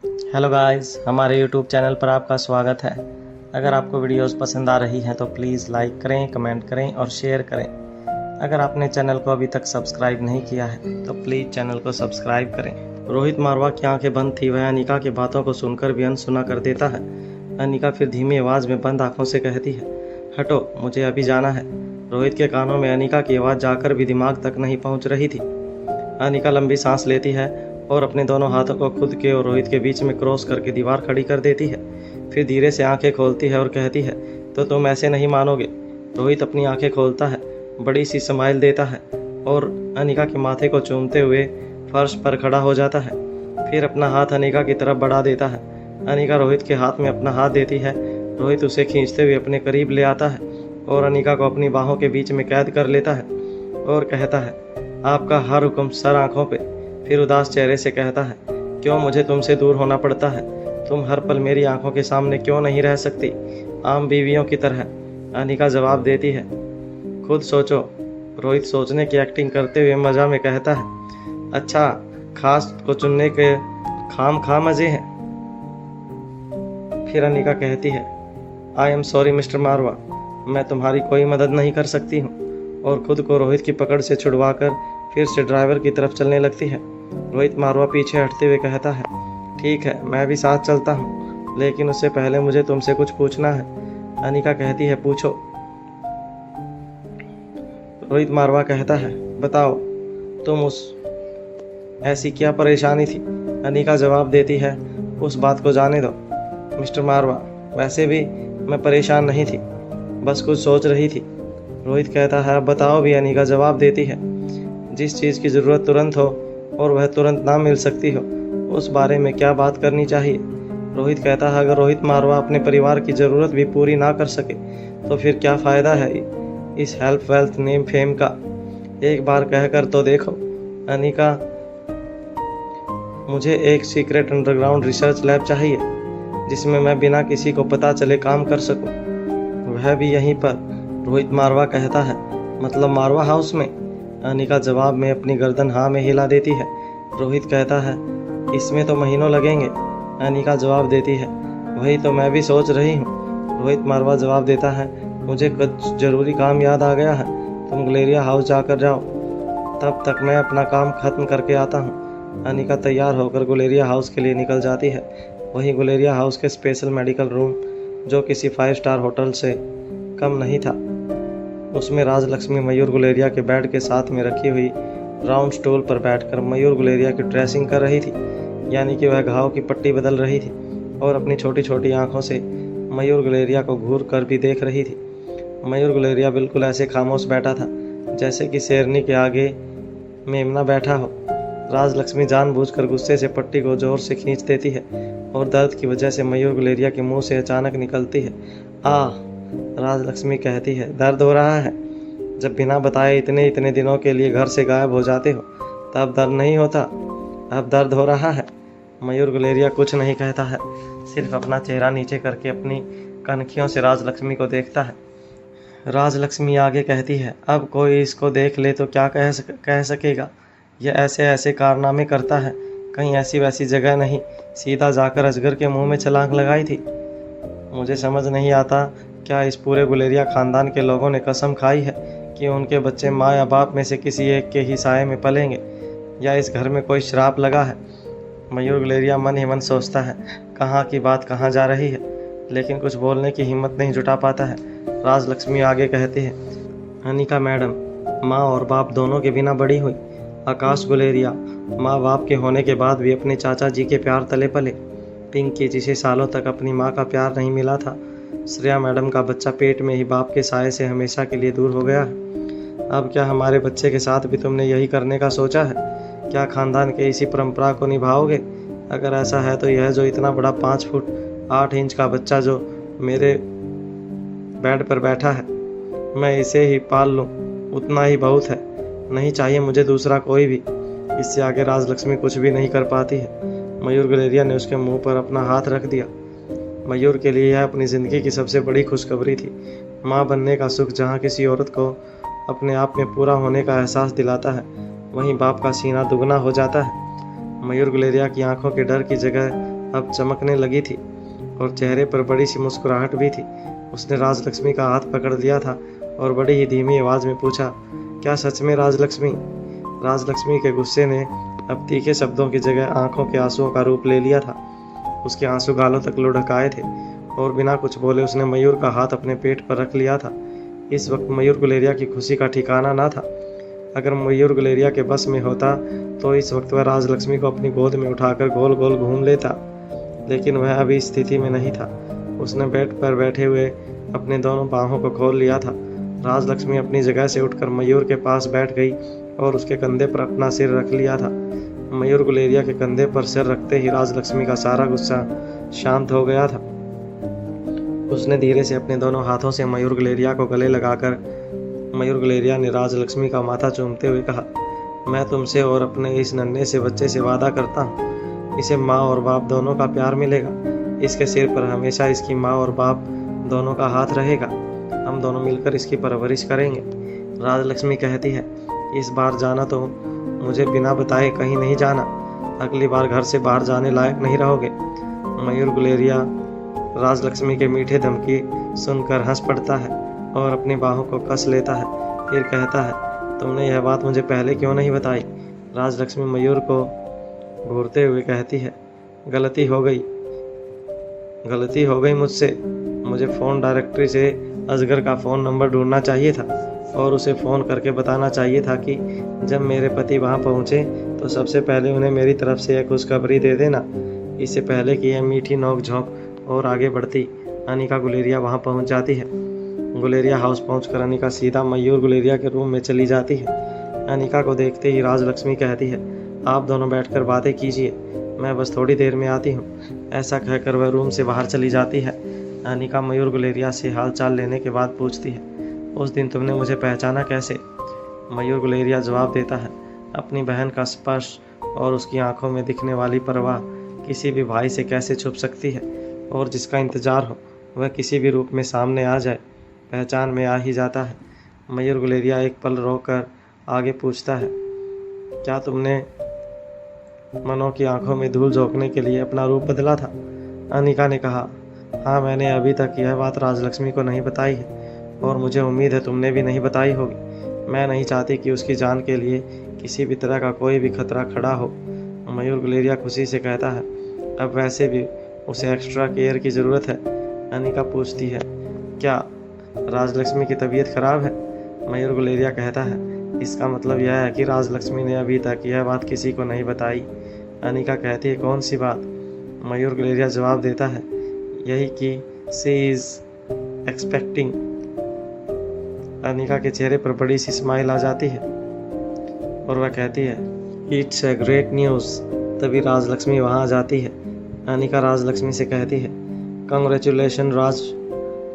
Hello guys, हमारे YouTube channel पर आपका स्वागत है। अगर आपको वीडियोस पसंद आ रही हैं तो प्लीज़ लाइक करें, कमेंट करें और शेयर करें। अगर आपने चैनल को अभी तक सब्सक्राइब नहीं किया है तो प्लीज़ चैनल को सब्सक्राइब करें। रोहित मारवा की आंखें बंद थी। वह अनिका की बातों को सुनकर भी अनसुना कर देता है। अनिका फिर धीमी आवाज़ में बंद आंखों से कहती है, हटो, मुझे अभी जाना है। रोहित के कानों में अनिका की आवाज़ जाकर भी दिमाग तक नहीं पहुंच रही थी। अनिका लंबी सांस लेती है और अपने दोनों हाथों को खुद के और रोहित के बीच में क्रॉस करके दीवार खड़ी कर देती है। फिर धीरे से आंखें खोलती है और कहती है, तो तुम ऐसे नहीं मानोगे। रोहित अपनी आंखें खोलता है, बड़ी सी स्माइल देता है और अनिका के माथे को चूमते हुए फर्श पर खड़ा हो जाता है। फिर अपना हाथ अनिका की तरफ बढ़ा देता है। अनिका रोहित के हाथ में अपना हाथ देती है। रोहित उसे खींचते हुए अपने करीब ले आता है और अनिका को अपनी बाहों के बीच में कैद कर लेता है और कहता है, आपका हर हुक्म सर आंखों पे। फिर उदास चेहरे से कहता है, क्यों मुझे तुमसे दूर होना पड़ता है? तुम हर पल मेरी आंखों के सामने क्यों नहीं रह सकती, आम बीवियों की तरह? अनिका जवाब देती है, खुद सोचो। रोहित सोचने की एक्टिंग करते हुए मजा में कहता है, अच्छा, खास को चुनने के खाम खा मजे हैं। फिर अनिका कहती है, आई एम सॉरी मिस्टर मारवा, मैं तुम्हारी कोई मदद नहीं कर सकती हूँ। और खुद को रोहित की पकड़ से छुड़वाकर फिर से ड्राइवर की तरफ चलने लगती है। रोहित मारवा पीछे हटते हुए कहता है, ठीक है, मैं भी साथ चलता हूँ, लेकिन उससे पहले मुझे तुमसे कुछ पूछना है। अनिका कहती है, पूछो। रोहित मारवा कहता है, बताओ, तुम उस ऐसी क्या परेशानी थी? अनिका जवाब देती है, उस बात को जाने दो मिस्टर मारवा, वैसे भी मैं परेशान नहीं थी, बस कुछ सोच रही थी। रोहित कहता है, अब बताओ भी। अनिका जवाब देती है, जिस चीज़ की ज़रूरत तुरंत हो और वह तुरंत ना मिल सकती हो, उस बारे में क्या बात करनी चाहिए? रोहित कहता है, अगर रोहित मारवा अपने परिवार की ज़रूरत भी पूरी ना कर सके तो फिर क्या फ़ायदा है इस हेल्प वेल्थ नेम फेम का? एक बार कहकर तो देखो। अनिका, मुझे एक सीक्रेट अंडरग्राउंड रिसर्च लैब चाहिए जिसमें मैं बिना किसी को पता चले काम कर सकूं, वह भी यहीं पर। रोहित मारवा कहता है, मतलब मारवा हाउस में? अनिका जवाब में अपनी गर्दन हाँ में हिला देती है। रोहित कहता है, इसमें तो महीनों लगेंगे। अनिका जवाब देती है, वही तो मैं भी सोच रही हूँ। रोहित मारवा जवाब देता है, मुझे कुछ ज़रूरी काम याद आ गया है, तुम गुलेरिया हाउस जाकर जाओ, तब तक मैं अपना काम खत्म करके आता हूँ। अनिका तैयार होकर गुलेरिया हाउस के लिए निकल जाती है। वहीं गुलेरिया हाउस के स्पेशल मेडिकल रूम, जो किसी 5 स्टार होटल से कम नहीं था, उसमें राजलक्ष्मी मयूर गुलेरिया के बेड के साथ में रखी हुई राउंड स्टूल पर बैठकर मयूर गुलेरिया की ड्रेसिंग कर रही थी, यानी कि वह घाव की पट्टी बदल रही थी और अपनी छोटी छोटी आंखों से मयूर गुलेरिया को घूर कर भी देख रही थी। मयूर गुलेरिया बिल्कुल ऐसे खामोश बैठा था जैसे कि शेरनी के आगे मेमना बैठा हो। राजलक्ष्मी जानबूझकर गुस्से से पट्टी को जोर से खींच देती है और दर्द की वजह से मयूर गुलेरिया के मुंह से अचानक निकलती है, आ। राजलक्ष्मी कहती है, दर्द हो रहा है? जब बिना बताए इतने इतने दिनों के लिए घर से गायब हो जाते हो तब दर्द नहीं होता, अब दर्द हो रहा है। मयूर गुलेरिया कुछ नहीं कहता है, सिर्फ अपना चेहरा नीचे करके अपनी कनखियों से राजलक्ष्मी को देखता है। राजलक्ष्मी आगे कहती है, अब कोई इसको देख ले तो क्या कह सकेगा? यह ऐसे ऐसे कारनामे करता है, कहीं ऐसी वैसी जगह नहीं सीधा जाकर अजगर के मुंह में छलांग लगाई थी। मुझे समझ नहीं आता, क्या इस पूरे गुलेरिया खानदान के लोगों ने कसम खाई है कि उनके बच्चे माँ या बाप में से किसी एक के ही साये में पलेंगे, या इस घर में कोई श्राप लगा है? मयूर गुलेरिया मन ही मन सोचता है, कहाँ की बात कहाँ जा रही है, लेकिन कुछ बोलने की हिम्मत नहीं जुटा पाता है। राजलक्ष्मी आगे कहती है, अनिका मैडम माँ और बाप दोनों के बिना बड़ी हुई। आकाश गुलेरिया माँ बाप के होने के बाद भी अपने चाचा जी के प्यार तले पले। पिंकी, जिसे सालों तक अपनी माँ का प्यार नहीं मिला था। श्रेया मैडम का बच्चा पेट में ही बाप के साये से हमेशा के लिए दूर हो गया है। अब क्या हमारे बच्चे के साथ भी तुमने यही करने का सोचा है? क्या खानदान के इसी परंपरा को निभाओगे? अगर ऐसा है तो यह जो इतना बड़ा 5 फुट 8 इंच का बच्चा जो मेरे बेड पर बैठा है, मैं इसे ही पाल लूँ, उतना ही बहुत है। नहीं चाहिए मुझे दूसरा कोई भी। इससे आगे राजलक्ष्मी कुछ भी नहीं कर पाती है। मयूर गुलेरिया ने उसके मुंह पर अपना हाथ रख दिया। मयूर के लिए यह अपनी ज़िंदगी की सबसे बड़ी खुशखबरी थी। माँ बनने का सुख जहाँ किसी औरत को अपने आप में पूरा होने का एहसास दिलाता है, वहीं बाप का सीना दुगना हो जाता है। मयूर गुलेरिया की आंखों के डर की जगह अब चमकने लगी थी और चेहरे पर बड़ी सी मुस्कुराहट भी थी। उसने राजलक्ष्मी का हाथ पकड़ लिया था और बड़ी ही धीमी आवाज में पूछा, क्या सच में राजलक्ष्मी? राजलक्ष्मी के गुस्से ने अब तीखे शब्दों की जगह आंखों के आंसुओं का रूप ले लिया था। उसके आंसू गालों तक लुढ़क आए थे और बिना कुछ बोले उसने मयूर का हाथ अपने पेट पर रख लिया था। इस वक्त मयूर गुलेरिया की खुशी का ठिकाना ना था। अगर मयूर गुलेरिया के बस में होता तो इस वक्त वह राजलक्ष्मी को अपनी गोद में उठाकर गोल गोल घूम लेता, लेकिन वह अभी इस स्थिति में नहीं था। उसने बेड पर बैठे हुए अपने दोनों बाहों को खोल लिया था। राजलक्ष्मी अपनी जगह से उठकर मयूर के पास बैठ गई और उसके कंधे पर अपना सिर रख लिया था। मयूर गुलेरिया के कंधे पर सिर रखते ही राजलक्ष्मी का सारा गुस्सा शांत हो गया था। उसने धीरे से अपने दोनों हाथों से मयूर गुलेरिया को गले लगाकर मयूर गुलेरिया ने राजलक्ष्मी का माथा चूमते हुए कहा, मैं तुमसे और अपने इस नन्हे से बच्चे से वादा करता हूँ, इसे माँ और बाप दोनों का प्यार मिलेगा। इसके सिर पर हमेशा इसकी माँ और बाप दोनों का हाथ रहेगा। हम दोनों मिलकर इसकी परवरिश करेंगे। राजलक्ष्मी कहती है, इस बार जाना तो मुझे बिना बताए कहीं नहीं जाना। अगली बार घर से बाहर जाने लायक नहीं रहोगे। मयूर गुलेरिया राजलक्ष्मी के मीठे धमकी सुनकर हंस पड़ता है और अपनी बाहों को कस लेता है। फिर कहता है, तुमने यह बात मुझे पहले क्यों नहीं बताई? राजलक्ष्मी मयूर को घूरते हुए कहती है, गलती हो गई मुझसे। मुझे फ़ोन डायरेक्टरी से असगर का फ़ोन नंबर ढूंढना चाहिए था और उसे फ़ोन करके बताना चाहिए था कि जब मेरे पति वहां पहुंचे तो सबसे पहले उन्हें मेरी तरफ से यह खुशखबरी दे देना। इससे पहले कि यह मीठी नोक झोंक और आगे बढ़ती, अनिका गुलेरिया वहां पहुंच जाती है। गुलेरिया हाउस पहुंचकर अनिका सीधा मयूर गुलेरिया के रूम में चली जाती है। अनिका को देखते ही राजलक्ष्मी कहती है, आप दोनों बैठकर बातें कीजिए, मैं बस थोड़ी देर में आती हूँ। ऐसा कहकर वह रूम से बाहर चली जाती है। अनिका मयूर गुलेरिया से हालचाल लेने के बाद पूछती है, उस दिन तुमने मुझे पहचाना कैसे? मयूर गुलेरिया जवाब देता है, अपनी बहन का स्पर्श और उसकी आंखों में दिखने वाली परवाह किसी भी भाई से कैसे छुप सकती है, और जिसका इंतजार हो वह किसी भी रूप में सामने आ जाए, पहचान में आ ही जाता है। मयूर गुलेरिया एक पल रोककर आगे पूछता है, क्या तुमने मनों की आंखों में धूल झोंकने के लिए अपना रूप बदला था? अनिका ने कहा, हाँ, मैंने अभी तक यह बात राजलक्ष्मी को नहीं बताई है और मुझे उम्मीद है तुमने भी नहीं बताई होगी। मैं नहीं चाहती कि उसकी जान के लिए किसी भी तरह का कोई भी खतरा खड़ा हो। मयूर गुलेरिया खुशी से कहता है, अब वैसे भी उसे एक्स्ट्रा केयर की ज़रूरत है। अनिका पूछती है, क्या राजलक्ष्मी की तबीयत खराब है? मयूर गुलेरिया कहता है, इसका मतलब यह है कि राजलक्ष्मी ने अभी तक यह बात किसी को नहीं बताई। अनिका कहती है, कौन सी बात? मयूर गुलेरिया जवाब देता है, यही कि शी इज़ एक्सपेक्टिंग। अनिका के चेहरे पर बड़ी सी स्माइल आ जाती है और वह कहती है, इट्स ए ग्रेट न्यूज़। तभी राजलक्ष्मी वहाँ आ जाती है। अनिका राजलक्ष्मी से कहती है, कंग्रेचुलेशन राज,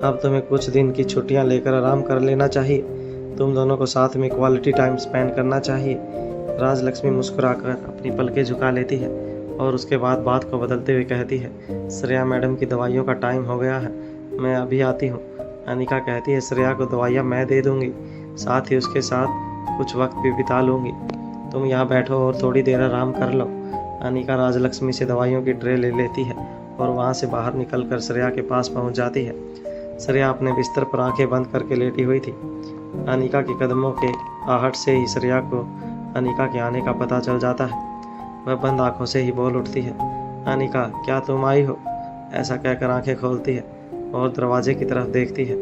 अब तुम्हें कुछ दिन की छुट्टियां लेकर आराम कर लेना चाहिए। तुम दोनों को साथ में क्वालिटी टाइम स्पेंड करना चाहिए। राजलक्ष्मी मुस्कुराकर अपनी पलकें झुका लेती है और उसके बाद बात को बदलते हुए कहती है, श्रेया मैडम की दवाइयों का टाइम हो गया है, मैं अभी आती हूँ। अनिका कहती है, श्रेया को दवाइयाँ मैं दे दूँगी, साथ ही उसके साथ कुछ वक्त भी बिता लूँगी। तुम यहाँ बैठो और थोड़ी देर आराम कर लो। अनिका राजलक्ष्मी से दवाइयों की ट्रे ले लेती है और वहाँ से बाहर निकलकर श्रेया के पास पहुँच जाती है। श्रेया अपने बिस्तर पर आंखें बंद करके लेटी हुई थी। अनिका के कदमों के आहट से ही श्रेया को अनिका के आने का पता चल जाता है। वह बंद आंखों से ही बोल उठती है, अनिका, क्या तुम आई हो? ऐसा कहकर आंखें खोलती है और दरवाजे की तरफ देखती है।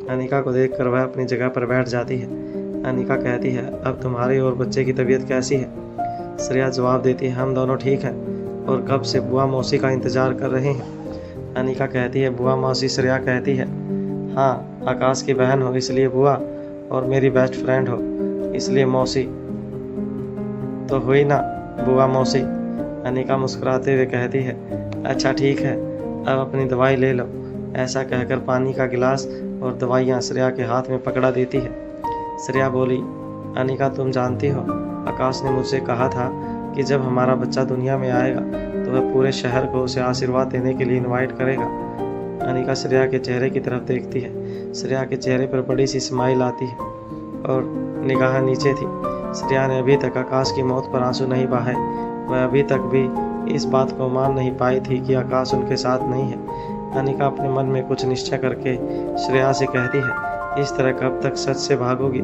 अनिका को देखकर वह अपनी जगह पर बैठ जाती है। अनिका कहती है, अब तुम्हारी और बच्चे की तबीयत कैसी है? श्रेया जवाब देती है, हम दोनों ठीक हैं और कब से बुआ मौसी का इंतज़ार कर रहे हैं। अनिका कहती है, बुआ मौसी? श्रेया कहती है, हाँ, आकाश की बहन हो इसलिए बुआ और मेरी बेस्ट फ्रेंड हो इसलिए मौसी तो हुई ना बुआ मौसी। अनिका मुस्कुराते हुए कहती है, अच्छा ठीक है, अब अपनी दवाई ले लो। ऐसा कहकर पानी का गिलास और दवाइयाँ श्रेया के हाथ में पकड़ा देती है। श्रेया बोली, अनिका, तुम जानती हो, आकाश ने मुझसे कहा था कि जब हमारा बच्चा दुनिया में आएगा तो वह पूरे शहर को उसे आशीर्वाद देने के लिए इनवाइट करेगा। अनिका श्रेया के चेहरे की तरफ देखती है। श्रेया के चेहरे पर बड़ी सी स्माइल आती है और निगाह नीचे थी। श्रेया ने अभी तक आकाश की मौत पर आंसू नहीं बहाए। वह अभी तक भी इस बात को मान नहीं पाई थी कि आकाश उनके साथ नहीं है। अनिका अपने मन में कुछ निश्चय करके श्रेया से कहती है, इस तरह कब तक सच से भागोगी?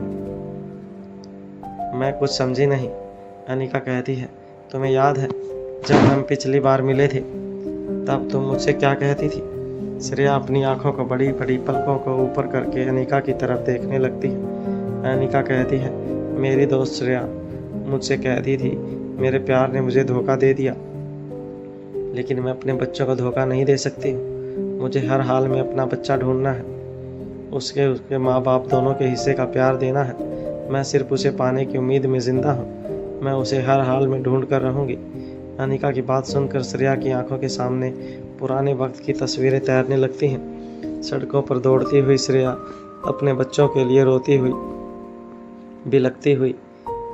मैं कुछ समझी नहीं। अनिका कहती है, तुम्हें याद है जब हम पिछली बार मिले थे तब तुम मुझसे क्या कहती थी? श्रेया अपनी आंखों को बड़ी बड़ी पलकों को ऊपर करके अनिका की तरफ देखने लगती है। अनिका कहती है, मेरी दोस्त श्रेया मुझसे कहती थी मेरे प्यार ने मुझे धोखा दे दिया, लेकिन मैं अपने बच्चों को धोखा नहीं दे सकती हूँ। मुझे हर हाल में अपना बच्चा ढूंढना है, उसके माँ बाप दोनों के हिस्से का प्यार देना है। मैं सिर्फ उसे पाने की उम्मीद में ज़िंदा हूँ। मैं उसे हर हाल में ढूंढ कर रहूँगी। अनिका की बात सुनकर श्रेया की आंखों के सामने पुराने वक्त की तस्वीरें तैरने लगती हैं। सड़कों पर दौड़ती हुई श्रेया अपने बच्चों के लिए रोती हुई, बिलखती हुई।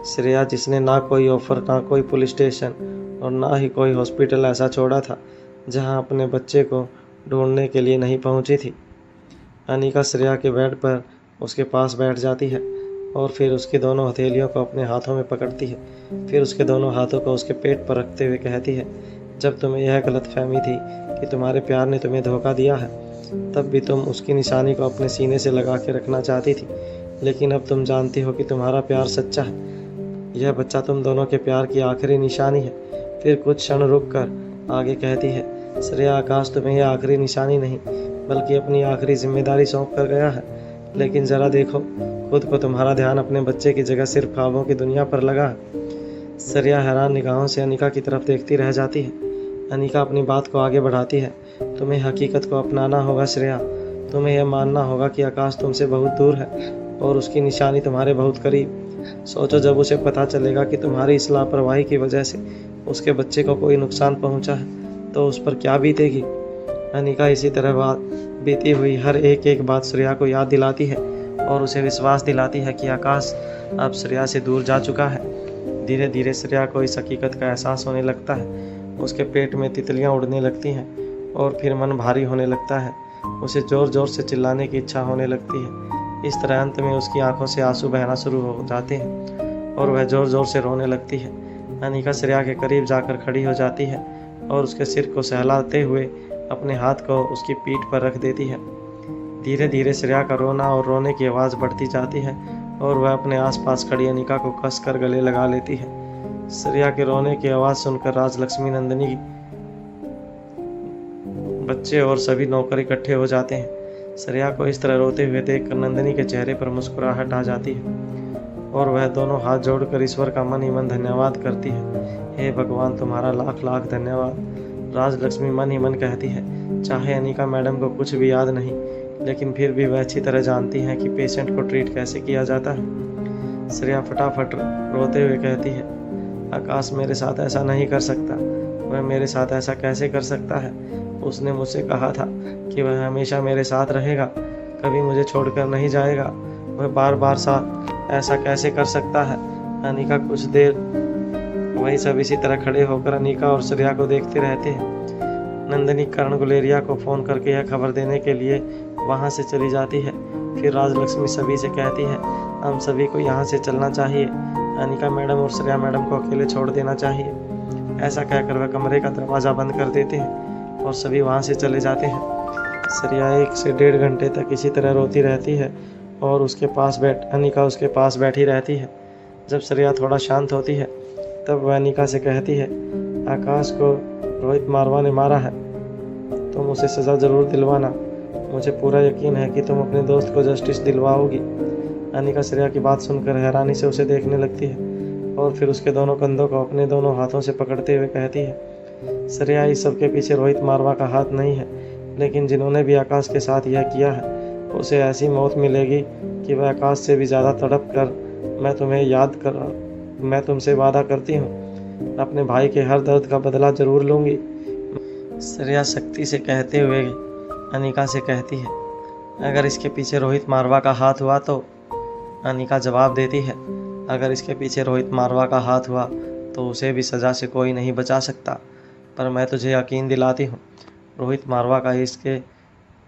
श्रेया जिसने ना कोई ऑफर, ना कोई पुलिस स्टेशन और ना ही कोई हॉस्पिटल ऐसा छोड़ा था जहां अपने बच्चे को ढूंढने के लिए नहीं पहुंची थी। अनिका श्रेया के बेड पर उसके पास बैठ जाती है और फिर उसकी दोनों हथेलियों को अपने हाथों में पकड़ती है। फिर उसके दोनों हाथों को उसके पेट पर रखते हुए कहती है, जब तुम्हें यह गलतफहमी थी कि तुम्हारे प्यार ने तुम्हें धोखा दिया है, तब भी तुम उसकी निशानी को अपने सीने से लगा के रखना चाहती थी। लेकिन अब तुम जानती हो कि तुम्हारा प्यार सच्चा है। यह बच्चा तुम दोनों के प्यार की आखिरी निशानी है। फिर कुछ क्षण रुक कर आगे कहती है, श्रेया, आकाश तुम्हें यह आखिरी निशानी नहीं बल्कि अपनी आखिरी जिम्मेदारी सौंप कर गया है। लेकिन ज़रा देखो, खुद को तुम्हारा ध्यान अपने बच्चे की जगह सिर्फ ख्वाबों की दुनिया पर लगा है। श्रेया हैरान निगाहों से अनिका की तरफ देखती रह जाती है। अनिका अपनी बात को आगे बढ़ाती है, तुम्हें हकीकत को अपनाना होगा श्रेया। तुम्हें यह मानना होगा कि आकाश तुमसे बहुत दूर है और उसकी निशानी तुम्हारे बहुत करीब। सोचो, जब उसे पता चलेगा कि तुम्हारी इस लापरवाही की वजह से उसके बच्चे को कोई नुकसान पहुंचा है तो उस पर क्या बीतेगी। अनिका इसी तरह बीती हुई हर एक बात श्रेया को याद दिलाती है और उसे विश्वास दिलाती है कि आकाश अब श्रेया से दूर जा चुका है। धीरे धीरे श्रेया को इस हकीकत का एहसास होने लगता है। उसके पेट में तितलियां उड़ने लगती हैं और फिर मन भारी होने लगता है। उसे ज़ोर ज़ोर से चिल्लाने की इच्छा होने लगती है। इस तरह अंत में उसकी आंखों से आंसू बहना शुरू हो जाते हैं और वह ज़ोर ज़ोर से रोने लगती है। अनिका श्रेया के करीब जाकर खड़ी हो जाती है और उसके सिर को सहलाते हुए अपने हाथ को उसकी पीठ पर रख देती है। धीरे धीरे श्रेया का रोना और रोने की आवाज़ बढ़ती जाती है और वह अपने आसपास खड़ी अनिका को कसकर गले लगा लेती है। श्रेया के रोने की आवाज़ सुनकर राजलक्ष्मी, नंदिनी, बच्चे और सभी नौकर इकट्ठे हो जाते हैं। श्रेया को इस तरह रोते हुए देखकर नंदिनी के चेहरे पर मुस्कुराहट आ जाती है और वह दोनों हाथ जोड़कर ईश्वर का मन ही मन धन्यवाद करती है। हे भगवान, तुम्हारा लाख लाख धन्यवाद। राजलक्ष्मी मन ही मन कहती है। चाहे अनिका मैडम को कुछ भी याद नहीं, लेकिन फिर भी वह अच्छी तरह जानती हैं कि पेशेंट को ट्रीट कैसे किया जाता है। श्रेया फटाफट रोते हुए कहती है, आकाश मेरे साथ ऐसा नहीं कर सकता। वह मेरे साथ ऐसा कैसे कर सकता है? उसने मुझसे कहा था कि वह हमेशा मेरे साथ रहेगा, कभी मुझे छोड़कर नहीं जाएगा। वह बार बार साथ ऐसा कैसे कर सकता है? अनिका कुछ देर वही सब इसी तरह खड़े होकर अनिका और श्रेया को देखते रहते हैं। नंदिनी कर्ण गुलेरिया को फ़ोन करके यह खबर देने के लिए वहाँ से चली जाती है। फिर राजलक्ष्मी सभी से कहती है, हम सभी को यहाँ से चलना चाहिए। अनिका मैडम और श्रेया मैडम को अकेले छोड़ देना चाहिए। ऐसा कहकर वह कमरे का दरवाज़ा बंद कर देते हैं और सभी वहाँ से चले जाते हैं। श्रेया 1 से 1.5 घंटे तक इसी तरह रोती रहती है और अनिका उसके पास बैठी रहती है। जब श्रेया थोड़ा शांत होती है तब वह अनिका से कहती है, आकाश को रोहित मारवा ने मारा है, तुम उसे सज़ा ज़रूर दिलवाना। मुझे पूरा यकीन है कि तुम अपने दोस्त को जस्टिस दिलवाओगी। अनिका श्रेया की बात सुनकर हैरानी से उसे देखने लगती है और फिर उसके दोनों कंधों को अपने दोनों हाथों से पकड़ते हुए कहती है, श्रेया, इस सब के पीछे रोहित मारवा का हाथ नहीं है, लेकिन जिन्होंने भी आकाश के साथ यह किया है उसे ऐसी मौत मिलेगी कि वह आकाश से भी ज़्यादा तड़प कर मैं तुमसे वादा करती हूँ, अपने भाई के हर दर्द का बदला जरूर लूँगी। श्रेया सख्ती से कहते हुए अनिका से कहती है, अगर इसके पीछे रोहित मारवा का हाथ हुआ तो? अनिका जवाब देती है, अगर इसके पीछे रोहित मारवा का हाथ हुआ तो उसे भी सज़ा से कोई नहीं बचा सकता। पर मैं तुझे यकीन दिलाती हूँ, रोहित मारवा का इसके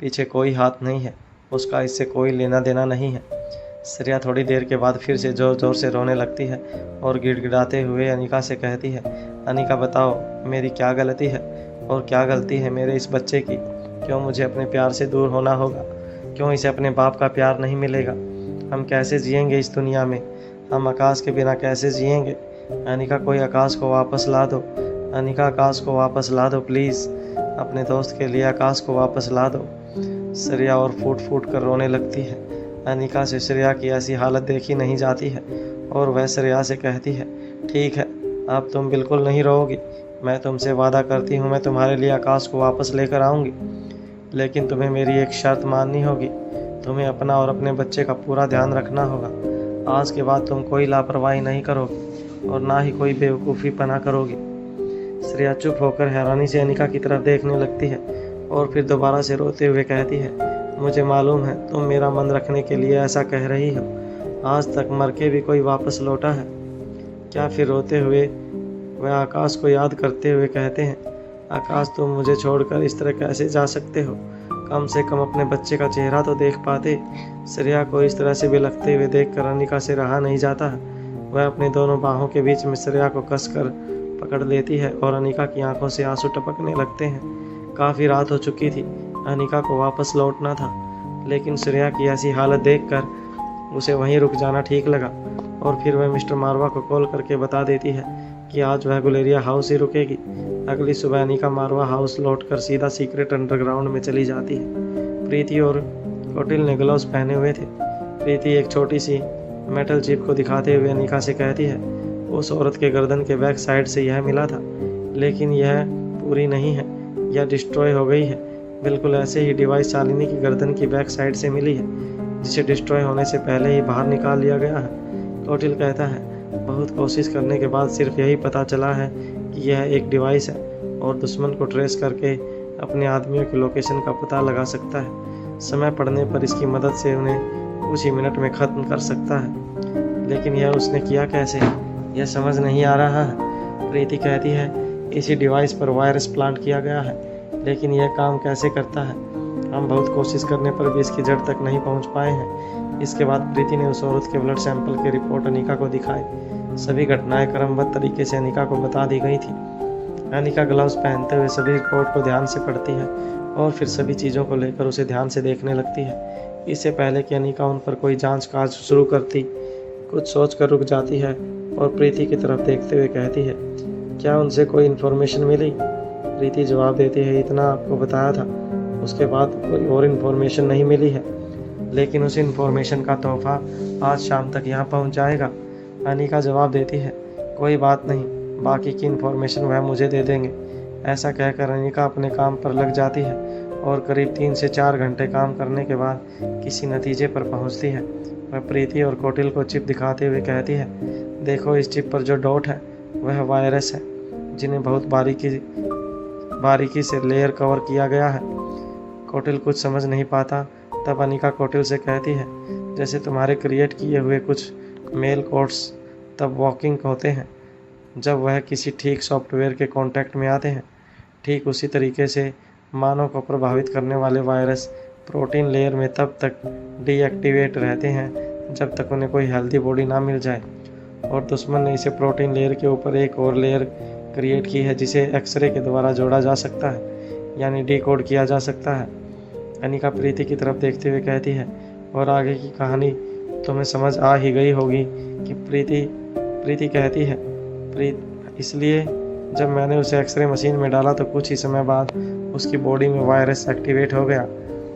पीछे कोई हाथ नहीं है, उसका इससे कोई लेना देना नहीं है। श्रेया थोड़ी देर के बाद फिर से ज़ोर ज़ोर से रोने लगती है और गिड़गिड़ाते हुए अनिका से कहती है, अनिका बताओ मेरी क्या गलती है और क्या गलती है मेरे इस बच्चे की? क्यों मुझे अपने प्यार से दूर होना होगा? क्यों इसे अपने बाप का प्यार नहीं मिलेगा? हम कैसे जिएंगे इस दुनिया में? हम आकाश के बिना कैसे जिएंगे? अनिका कोई आकाश को वापस ला दो। अनिका आकाश को वापस ला दो प्लीज़। अपने दोस्त के लिए आकाश को वापस ला दो। श्रेया और फूट फूट कर रोने लगती है। अनिका से श्रेया की ऐसी हालत देखी नहीं जाती है और वह श्रेया से कहती है, ठीक है अब तुम बिल्कुल नहीं रोओगी। मैं तुमसे वादा करती हूँ मैं तुम्हारे लिए आकाश को वापस लेकर आऊँगी, लेकिन तुम्हें मेरी एक शर्त माननी होगी। तुम्हें अपना और अपने बच्चे का पूरा ध्यान रखना होगा। आज के बाद तुम कोई लापरवाही नहीं करोगी और ना ही कोई बेवकूफ़ी पना करोगी। श्रेया चुप होकर हैरानी से अनिका की तरफ देखने लगती है और फिर दोबारा से रोते हुए कहती है, मुझे मालूम है तुम मेरा मन रखने के लिए ऐसा कह रही हो। आज तक मर के भी कोई वापस लौटा है क्या? फिर रोते हुए वह आकाश को याद करते हुए कहते हैं, आकाश तुम मुझे छोड़कर इस तरह कैसे जा सकते हो? कम से कम अपने बच्चे का चेहरा तो देख पाते। श्रेया को इस तरह से बिलखते हुए देखकर अनिका से रहा नहीं जाता है। वह अपनी दोनों बाहों के बीच में श्रेया को कसकर पकड़ लेती है और अनिका की आंखों से आंसू टपकने लगते हैं। काफ़ी रात हो चुकी थी। अनिका को वापस लौटना था, लेकिन श्रेया की ऐसी हालत देखकर उसे वहीं रुक जाना ठीक लगा और फिर वह मिस्टर मारवा को कॉल करके बता देती है कि आज वह गुलेरिया हाउस ही रुकेगी। अगली सुबह अनिका मारवा हाउस लौटकर सीधा सीक्रेट अंडरग्राउंड में चली जाती है। प्रीति और कौटिल ने ग्लव्स पहने हुए थे। प्रीति एक छोटी सी मेटल चिप को दिखाते हुए अनिका से कहती है, उस औरत के गर्दन के बैक साइड से यह मिला था, लेकिन यह पूरी नहीं है, यह डिस्ट्रॉय हो गई है। बिल्कुल ऐसे ही डिवाइस शालिनी की गर्दन की बैक साइड से मिली है, जिसे डिस्ट्रॉय होने से पहले ही बाहर निकाल लिया गया है। कौटिल कहता है, बहुत कोशिश करने के बाद सिर्फ यही पता चला है कि यह एक डिवाइस है और दुश्मन को ट्रेस करके अपने आदमियों की लोकेशन का पता लगा सकता है। समय पड़ने पर इसकी मदद से उन्हें कुछ ही मिनट में ख़त्म कर सकता है, लेकिन यह उसने किया कैसे, यह समझ नहीं आ रहा है। प्रीति कहती है, इसी डिवाइस पर वायरस प्लांट किया गया है, लेकिन यह काम कैसे करता है? हम बहुत कोशिश करने पर भी इसकी जड़ तक नहीं पहुंच पाए हैं। इसके बाद प्रीति ने उस औरत के ब्लड सैंपल की रिपोर्ट अनिका को दिखाई। सभी घटनाएं क्रमबद्ध तरीके से अनिका को बता दी गई थी। अनिका ग्लव्स पहनते हुए सभी रिपोर्ट को ध्यान से पढ़ती है और फिर सभी चीज़ों को लेकर उसे ध्यान से देखने लगती है। इससे पहले कि अनिका उन पर कोई जांच काज शुरू करती, कुछ सोच कर रुक जाती है और प्रीति की तरफ देखते हुए कहती है, क्या उनसे कोई इन्फॉर्मेशन मिली? प्रीति जवाब देती है, इतना आपको बताया था, उसके बाद कोई और इन्फॉर्मेशन नहीं मिली है, लेकिन उस इन्फॉर्मेशन का तोहफा आज शाम तक यहाँ पहुँच जाएगा। अनिका जवाब देती है, कोई बात नहीं, बाकी की इन्फॉर्मेशन वह मुझे दे देंगे। ऐसा कहकर अनिका अपने काम पर लग जाती है और करीब 3 से 4 घंटे काम करने के बाद किसी नतीजे पर पहुँचती है। वह प्रीति और कौटिल को चिप दिखाते हुए कहती है, देखो इस चिप पर जो डॉट है वह वायरस है, जिन्हें बहुत बारीकी से लेयर कवर किया गया है। कौटिल कुछ समझ नहीं पाता। तब अनिका कौटिल से कहती है, जैसे तुम्हारे क्रिएट किए हुए कुछ मेल कोड्स तब वॉकिंग होते हैं जब वह किसी ठीक सॉफ्टवेयर के कांटेक्ट में आते हैं, ठीक उसी तरीके से मानव को प्रभावित करने वाले वायरस प्रोटीन लेयर में तब तक डीएक्टिवेट रहते हैं जब तक उन्हें कोई हेल्दी बॉडी ना मिल जाए। और दुश्मन ने इसे प्रोटीन लेयर के ऊपर एक और लेयर क्रिएट की है जिसे एक्सरे के द्वारा जोड़ा जा सकता है, यानी डिकोड किया जा सकता है। अनिका प्रीति की तरफ देखते हुए कहती है, और आगे की कहानी तुम्हें समझ आ ही गई होगी कि प्रीति कहती है, इसलिए जब मैंने उसे एक्सरे मशीन में डाला तो कुछ ही समय बाद उसकी बॉडी में वायरस एक्टिवेट हो गया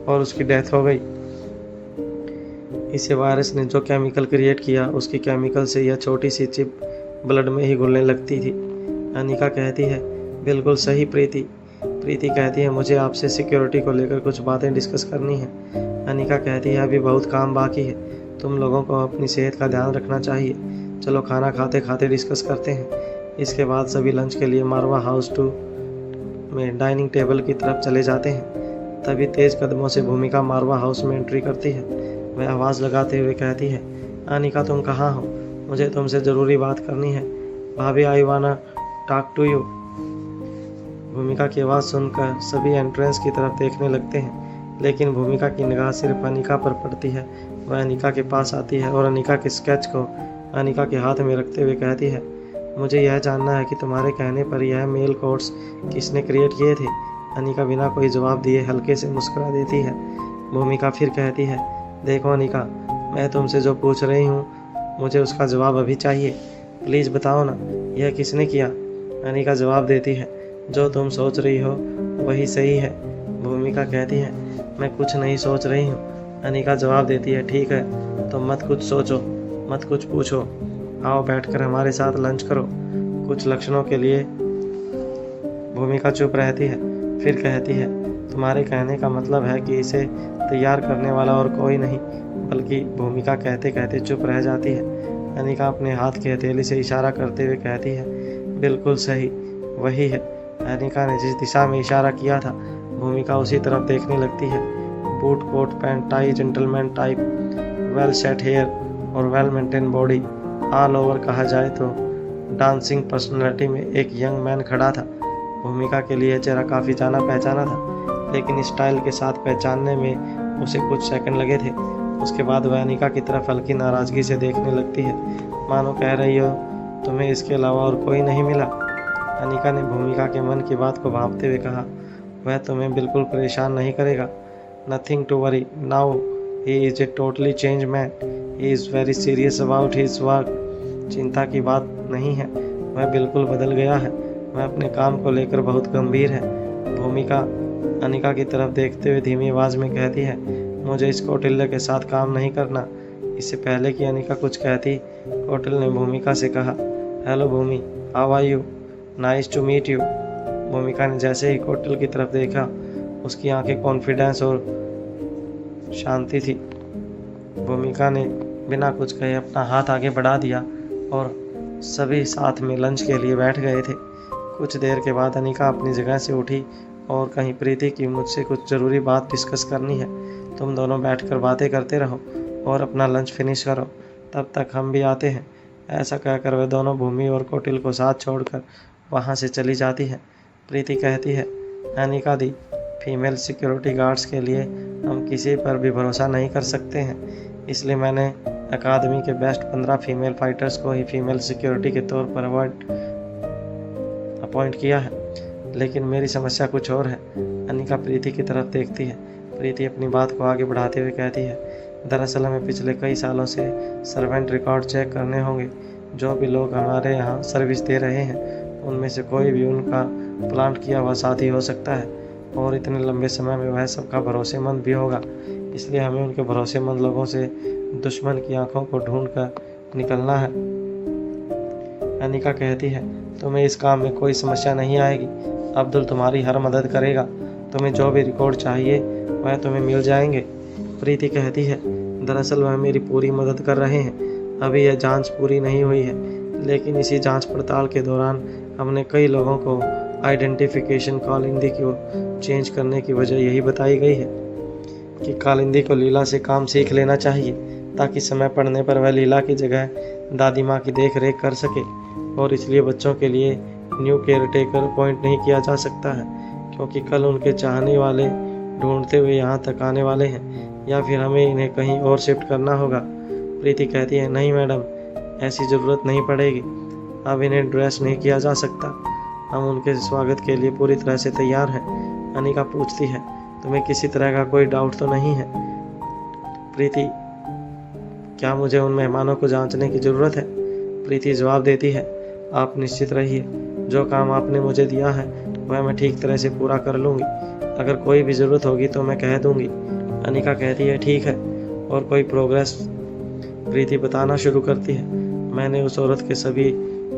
और उसकी डेथ हो गई। इसे वायरस ने जो केमिकल क्रिएट किया उसकी केमिकल से यह छोटी सी चिप ब्लड में ही घुलने लगती थी। अनिका कहती है, बिल्कुल सही प्रीति कहती है, मुझे आपसे सिक्योरिटी को लेकर कुछ बातें डिस्कस करनी है। अनिका कहती है, अभी बहुत काम बाकी है, तुम लोगों को अपनी सेहत का ध्यान रखना चाहिए। चलो खाना खाते खाते डिस्कस करते हैं। इसके बाद सभी लंच के लिए मारवा हाउस 2 में डाइनिंग टेबल की तरफ चले जाते हैं। तभी तेज कदमों से भूमिका मारवा हाउस में एंट्री करती है। वह आवाज़ लगाते हुए कहती है, अनिका तुम कहाँ हो? मुझे तुमसे ज़रूरी बात करनी है। भाभी आई वाना टॉक टू यू। भूमिका की आवाज़ सुनकर सभी एंट्रेंस की तरफ देखने लगते हैं, लेकिन भूमिका की निगाह सिर्फ अनिका पर पड़ती है वह अनिका के पास आती है और अनिका के स्केच को अनिका के हाथ में रखते हुए कहती है, मुझे यह जानना है कि तुम्हारे कहने पर यह मेल कोड्स किसने क्रिएट किए थे। अनिका बिना कोई जवाब दिए हल्के से मुस्कुरा देती है। भूमिका फिर कहती है, देखो अनिका, मैं तुमसे जो पूछ रही हूँ मुझे उसका जवाब अभी चाहिए। प्लीज़ बताओ ना, यह किसने किया। अनिका जवाब देती है, जो तुम सोच रही हो वही सही है। भूमिका कहती है, मैं कुछ नहीं सोच रही हूँ। अनिका जवाब देती है, ठीक है, तो मत कुछ सोचो, मत कुछ पूछो, आओ बैठकर हमारे साथ लंच करो। कुछ लक्षणों के लिए भूमिका चुप रहती है, फिर कहती है, तुम्हारे कहने का मतलब है कि इसे तैयार करने वाला और कोई नहीं बल्कि भूमिका कहते कहते चुप रह जाती है। अनिका अपने हाथ की हथेली से इशारा करते हुए कहती है, बिल्कुल सही, वही है। अनिका ने जिस दिशा में इशारा किया था भूमिका उसी तरफ देखने लगती है। Boot, coat, pant, tie, gentleman type, well set hair और well maintain body, all over कहा जाए तो डांसिंग पर्सनैलिटी में एक यंग मैन खड़ा था। भूमिका के लिए चेहरा काफ़ी जाना पहचाना था, लेकिन स्टाइल के साथ पहचानने में उसे कुछ सेकंड लगे थे। उसके बाद वह अनिका की तरफ हल्की नाराज़गी से देखने लगती है, मानो कह रही हो, तुम्हें इसके अलावा और कोई नहीं मिला। अनिका ने भूमिका के मन की बात को भांपते हुए कहा, वह तुम्हें बिल्कुल परेशान नहीं करेगा। Nothing to worry, now he is a totally change man, he is very serious about his work. चिंता की बात नहीं है, वह बिल्कुल बदल गया है, वह अपने काम को लेकर बहुत गंभीर है। भूमिका अनिका की तरफ देखते हुए धीमी आवाज़ में कहती है, मुझे इस कौटिल्य के साथ काम नहीं करना। इससे पहले कि अनिका कुछ कहती, कौटिल्य ने भूमिका से कहा, hello Bhumi, how are you, nice to meet you. Bhumika ने जैसे ही कौटिल्य की तरफ देखा उसकी आंखें कॉन्फिडेंस और शांति थी। भूमिका ने बिना कुछ कहे अपना हाथ आगे बढ़ा दिया और सभी साथ में लंच के लिए बैठ गए थे। कुछ देर के बाद अनिका अपनी जगह से उठी और कहीं, प्रीति की मुझसे कुछ ज़रूरी बात डिस्कस करनी है, तुम दोनों बैठकर बातें करते रहो और अपना लंच फिनिश करो, तब तक हम भी आते हैं। ऐसा कहकर वे दोनों भूमि और कौटिल्य को साथ छोड़कर वहाँ से चली जाती है। प्रीति कहती है, अनिका दी, फीमेल सिक्योरिटी गार्ड्स के लिए हम किसी पर भी भरोसा नहीं कर सकते हैं, इसलिए मैंने अकादमी के बेस्ट 15 फीमेल फाइटर्स को ही फीमेल सिक्योरिटी के तौर पर अपॉइंट किया है। लेकिन मेरी समस्या कुछ और है। अनिका प्रीति की तरफ देखती है। प्रीति अपनी बात को आगे बढ़ाते हुए कहती है, दरअसल हमें पिछले कई सालों से सर्वेंट रिकॉर्ड चेक करने होंगे। जो भी लोग हमारे यहाँ सर्विस दे रहे हैं उनमें से कोई भी उनका प्लांट किया हुआ साथी हो सकता है और इतने लंबे समय में वह सबका भरोसेमंद भी होगा, इसलिए हमें उनके भरोसेमंद लोगों से दुश्मन की आंखों को ढूंढ कर निकलना है। अनिका कहती है, तुम्हें इस काम में कोई समस्या नहीं आएगी, अब्दुल तुम्हारी हर मदद करेगा, तुम्हें जो भी रिकॉर्ड चाहिए वह तुम्हें मिल जाएंगे। प्रीति कहती है, दरअसल वह मेरी पूरी मदद कर रहे हैं। अभी यह जांच पूरी नहीं हुई है, लेकिन इसी जांच पड़ताल के दौरान हमने कई लोगों को आइडेंटिफिकेशन कालिंदी को चेंज करने की वजह यही बताई गई है कि कालिंदी को लीला से काम सीख लेना चाहिए, ताकि समय पड़ने पर वह लीला की जगह दादी माँ की देख रेख कर सके। और इसलिए बच्चों के लिए न्यू केयर टेकर अपॉइंट नहीं किया जा सकता है, क्योंकि कल उनके चाहने वाले ढूंढते हुए यहाँ तक आने वाले हैं, या फिर हमें इन्हें कहीं और शिफ्ट करना होगा। प्रीति कहती है, नहीं मैडम, ऐसी ज़रूरत नहीं पड़ेगी, अब इन्हें ड्रेस नहीं किया जा सकता, हम उनके स्वागत के लिए पूरी तरह से तैयार हैं। अनिका पूछती है, तुम्हें किसी तरह का कोई डाउट तो नहीं है? प्रीति, क्या मुझे उन मेहमानों को जांचने की ज़रूरत है? प्रीति जवाब देती है, आप निश्चित रहिए, जो काम आपने मुझे दिया है वह मैं ठीक तरह से पूरा कर लूँगी। अगर कोई भी ज़रूरत होगी तो मैं कह दूँगी। अनिका कहती है, ठीक है। और कोई प्रोग्रेस? प्रीति बताना शुरू करती है, मैंने उस औरत के सभी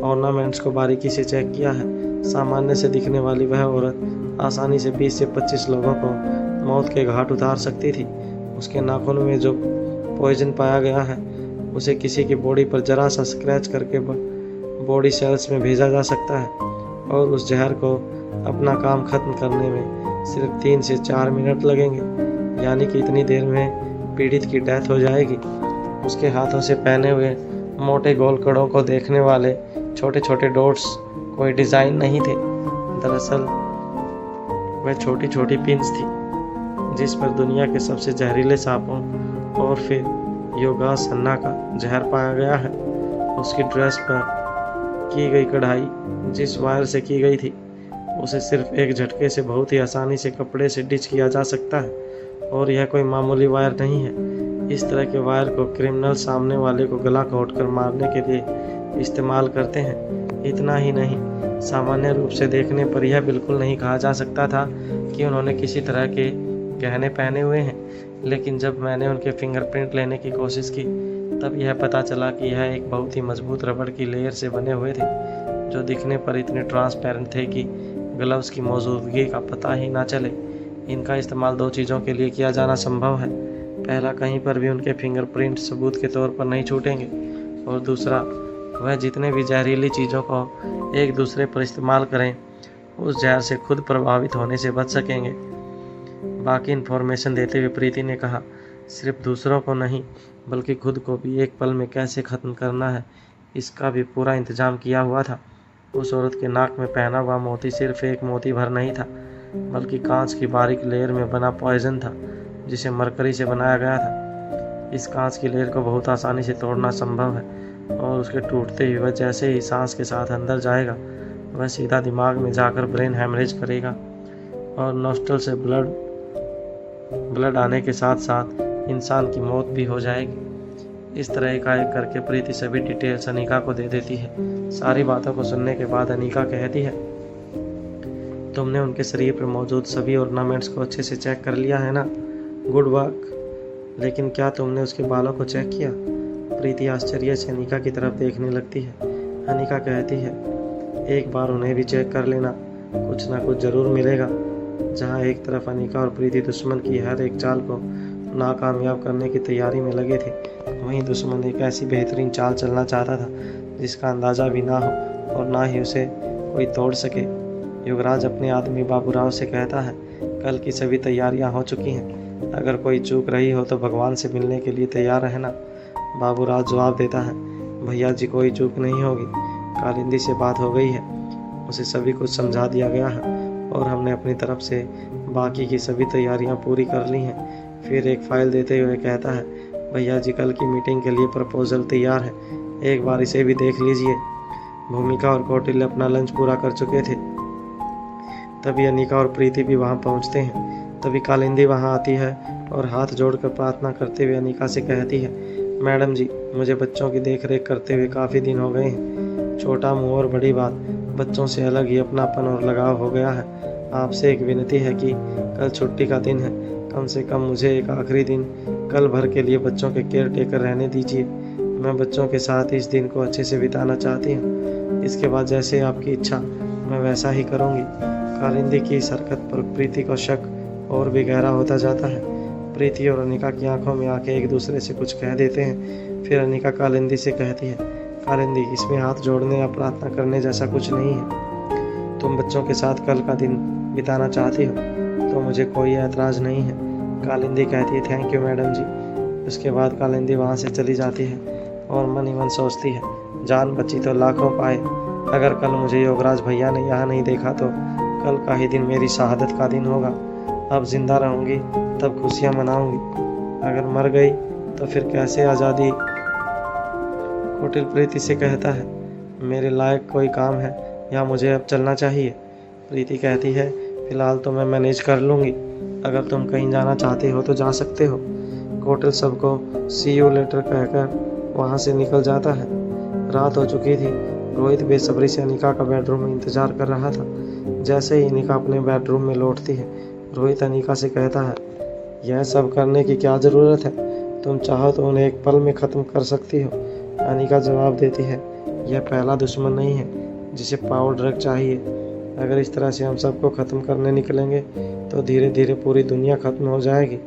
ऑर्नामेंट्स को बारीकी से चेक किया है। सामान्य से दिखने वाली वह औरत आसानी से 20 से 25 लोगों को मौत के घाट उतार सकती थी। उसके नाखूनों में जो पॉइजन पाया गया है उसे किसी की बॉडी पर जरा सा स्क्रैच करके बॉडी सेल्स में भेजा जा सकता है, और उस जहर को अपना काम खत्म करने में सिर्फ 3 से 4 मिनट लगेंगे, यानी कि इतनी देर में पीड़ित की डेथ हो जाएगी। उसके हाथों से पहने हुए मोटे गोल कड़ों को देखने वाले छोटे छोटे डॉट्स कोई डिज़ाइन नहीं थे, दरअसल वह छोटी छोटी पिन्स थी जिस पर दुनिया के सबसे जहरीले सांपों और फिर योगा सन्ना का जहर पाया गया है। उसकी ड्रेस पर की गई कढ़ाई जिस वायर से की गई थी उसे सिर्फ एक झटके से बहुत ही आसानी से कपड़े से डिच किया जा सकता है, और यह कोई मामूली वायर नहीं है। इस तरह के वायर को क्रिमिनल सामने वाले को गला घोंटकर मारने के लिए इस्तेमाल करते हैं। इतना ही नहीं, सामान्य रूप से देखने पर यह बिल्कुल नहीं कहा जा सकता था कि उन्होंने किसी तरह के गहने पहने हुए हैं, लेकिन जब मैंने उनके फिंगरप्रिंट लेने की कोशिश की तब यह पता चला कि यह एक बहुत ही मजबूत रबड़ की लेयर से बने हुए थे, जो दिखने पर इतने ट्रांसपेरेंट थे कि ग्लव्स की मौजूदगी का पता ही ना चले। इनका इस्तेमाल दो चीज़ों के लिए किया जाना संभव है। पहला, कहीं पर भी उनके फिंगरप्रिंट सबूत के तौर पर नहीं छूटेंगे, और दूसरा, वह जितने भी जहरीली चीज़ों को एक दूसरे पर इस्तेमाल करें उस जहर से खुद प्रभावित होने से बच सकेंगे। बाकी इन्फॉर्मेशन देते हुए प्रीति ने कहा, सिर्फ दूसरों को नहीं बल्कि खुद को भी एक पल में कैसे ख़त्म करना है इसका भी पूरा इंतजाम किया हुआ था। उस औरत के नाक में पहना हुआ मोती सिर्फ एक मोती भर नहीं था, बल्कि कांच की बारीक लेयर में बना पॉइजन था जिसे मरकरी से बनाया गया था। इस कांच की लेयर को बहुत आसानी से तोड़ना संभव है, और उसके टूटते ही वह जैसे ही सांस के साथ अंदर जाएगा वह सीधा दिमाग में जाकर ब्रेन हैमरेज करेगा, और नोस्ट्रल से ब्लड आने के साथ साथ इंसान की मौत भी हो जाएगी। इस तरह एकाएक करके प्रीति सभी डिटेल्स अनीका को दे देती है। सारी बातों को सुनने के बाद अनीका कहती है, तुमने उनके शरीर पर मौजूद सभी ऑर्नामेंट्स को अच्छे से चेक कर लिया है ना? Good work. लेकिन क्या तुमने उसके बालों को चेक किया? प्रीति आश्चर्य से अनीका की तरफ देखने लगती है। अनीका कहती है, एक बार उन्हें भी चेक कर लेना, कुछ ना कुछ जरूर मिलेगा। जहाँ एक तरफ अनीका और प्रीति दुश्मन की हर एक चाल को नाकामयाब करने की तैयारी में लगे थे, वहीं दुश्मन एक ऐसी बेहतरीन चाल चलना चाहता था जिसका अंदाज़ा भी ना हो और ना ही उसे कोई तोड़ सके। युवराज अपने आदमी बाबूराव से कहता है, कल की सभी तैयारियां हो चुकी हैं, अगर कोई चूक रही हो तो भगवान से मिलने के लिए तैयार रहना। बाबूराव जवाब देता है, भैया जी कोई चूक नहीं होगी, कालिंदी से बात हो गई है, उसे सभी कुछ समझा दिया गया है और हमने अपनी तरफ से बाकी की सभी तैयारियां पूरी कर ली हैं। फिर एक फाइल देते हुए कहता है, भैया जी कल की मीटिंग के लिए प्रपोजल तैयार है, एक बार इसे भी देख लीजिए। भूमिका और कौटिल्य अपना लंच पूरा कर चुके थे। तभी अनीका और प्रीति भी वहां पहुंचते हैं। तभी कालिंदी वहां आती है और हाथ जोड़कर प्रार्थना करते हुए अनीका से कहती है, मैडम जी मुझे बच्चों की देख रेख करते हुए काफ़ी दिन हो गए हैं। छोटा मुँह और बड़ी बात, बच्चों से अलग ही अपनापन और लगाव हो गया है। आपसे एक विनती है कि कल छुट्टी का दिन है, कम से कम मुझे एक आखिरी दिन कल भर के लिए बच्चों के केयर टेकर रहने दीजिए। मैं बच्चों के साथ इस दिन को अच्छे से बिताना चाहती हूँ। इसके बाद जैसे आपकी इच्छा मैं वैसा ही करूँगी। कालिंदी की इस हरकत पर प्रीति को शक और भी गहरा होता जाता है। प्रीति और अनीका की आंखों में आके एक दूसरे से कुछ कह देते हैं। फिर अनीका कालिंदी से कहती है, कालिंदी इसमें हाथ जोड़ने या प्रार्थना करने जैसा कुछ नहीं है। तुम बच्चों के साथ कल का दिन बिताना चाहती हो तो मुझे कोई ऐतराज़ नहीं है। कालिंदी कहती है, थैंक यू मैडम जी। उसके बाद कालिंदी वहाँ से चली जाती है और मन ही मन सोचती है, जान बची तो लाखों पाए। अगर कल मुझे योगराज भैया ने यहाँ नहीं देखा तो कल का ही दिन मेरी शहादत का दिन होगा। अब जिंदा रहूँगी तब खुशियाँ मनाऊँगी, अगर मर गई तो फिर कैसे आज़ादी। कौटिल्य प्रीति से कहता है, मेरे लायक कोई काम है या मुझे अब चलना चाहिए? प्रीति कहती है, फिलहाल तो मैं मैनेज कर लूँगी, अगर तुम कहीं जाना चाहते हो तो जा सकते हो। कौटिल्य सबको सी यू लेटर कहकर वहाँ से निकल जाता है। रात हो चुकी थी। रोहित बेसब्री से अनीका का बेडरूम में इंतजार कर रहा था। जैसे ही अनीका अपने बेडरूम में लौटती है, रोहित अनीका से कहता है, यह सब करने की क्या ज़रूरत है? तुम चाहो तो उन्हें एक पल में ख़त्म कर सकती हो। अनीका जवाब देती है, यह पहला दुश्मन नहीं है जिसे पावर ड्रग चाहिए। अगर इस तरह से हम सबको ख़त्म करने निकलेंगे तो धीरे धीरे पूरी दुनिया ख़त्म हो जाएगी।